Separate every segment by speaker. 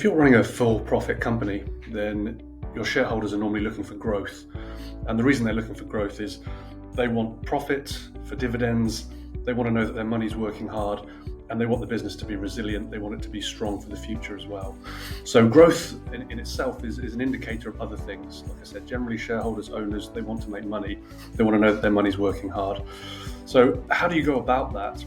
Speaker 1: If you're running a for-profit company, then your shareholders are normally looking for growth. And the reason they're looking for growth is they want profit for dividends, they want to know that their money's working hard, and they want the business to be resilient, they want it to be strong for the future as well. So growth in itself is an indicator of other things. Like I said, generally shareholders, owners, they want to make money, they want to know that their money's working hard. So how do you go about that?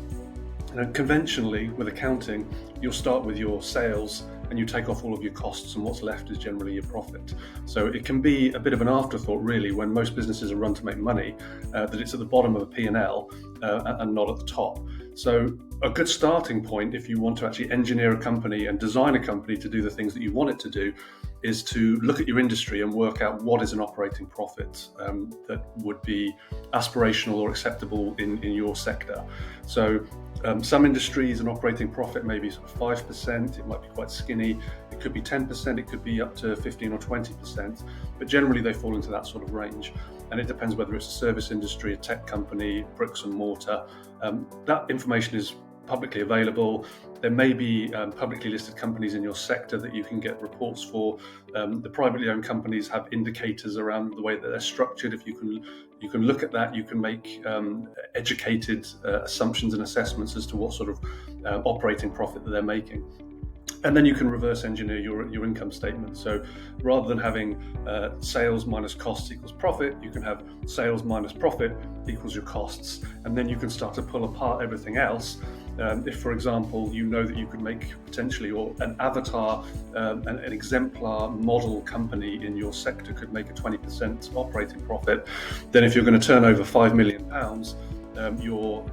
Speaker 1: Conventionally, with accounting, you'll start with your sales and you take off all of your costs, and what's left is generally your profit. So it can be a bit of an afterthought, really, when most businesses are run to make money, that it's at the bottom of a P&L and not at the top. So a good starting point, if you want to actually engineer a company and design a company to do the things that you want it to do, is to look at your industry and work out what is an operating profit that would be aspirational or acceptable in your sector. So some industries, an operating profit may be sort of 5%, it might be quite skinny, it could be 10%, it could be up to 15 or 20%, but generally they fall into that sort of range. And it depends whether it's a service industry, a tech company, bricks and mortar. That information is publicly available. There may be publicly listed companies in your sector that you can get reports for. The privately owned companies have indicators around the way that they're structured. If you can look at that, you can make educated assumptions and assessments as to what sort of operating profit that they're making. And then you can reverse engineer your income statement. So rather than having sales minus costs equals profit, you can have sales minus profit equals your costs. And then you can start to pull apart everything else. If, for example, you know that you could make potentially, or an avatar, an exemplar model company in your sector could make a 20% operating profit, then if you're going to turn over £5 million, your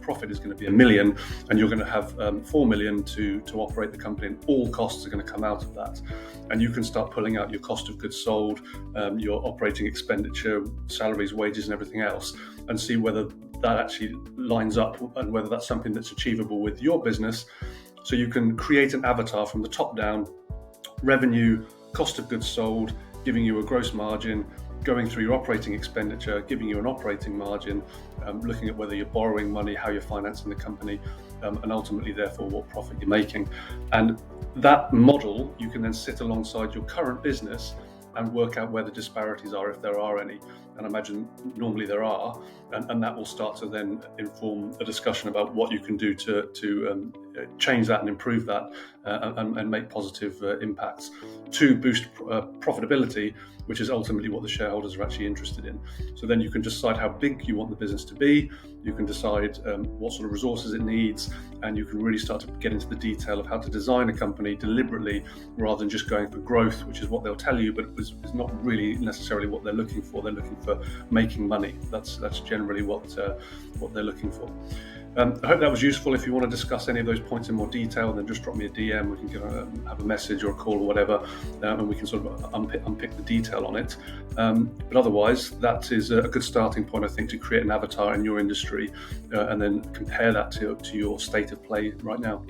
Speaker 1: profit is going to be £1 million, and you're going to have £4 million to operate the company, and all costs are going to come out of that. And you can start pulling out your cost of goods sold, your operating expenditure, salaries, wages, and everything else, and see whether that actually lines up and whether that's something that's achievable with your business. So you can create an avatar from the top down: revenue, cost of goods sold, giving you a gross margin, going through your operating expenditure, giving you an operating margin, looking at whether you're borrowing money, how you're financing the company, and ultimately, therefore, what profit you're making. And that model, you can then sit alongside your current business and work out where the disparities are, if there are any. And I imagine normally there are, and that will start to then inform a discussion about what you can do to change that and improve that and make positive impacts to boost profitability, which is ultimately what the shareholders are actually interested in. So then you can decide how big you want the business to be, you can decide what sort of resources it needs, and you can really start to get into the detail of how to design a company deliberately, rather than just going for growth, which is what they'll tell you, but is not really necessarily what they're looking for. They're looking for making money. That's generally what they're looking for. I hope that was useful. If you want to discuss any of those points in more detail, then just drop me a DM. We can have a message or a call or whatever, and we can sort of unpick the detail on it. But otherwise, that is a good starting point, I think, to create an avatar in your industry, and then compare that to your state of play right now.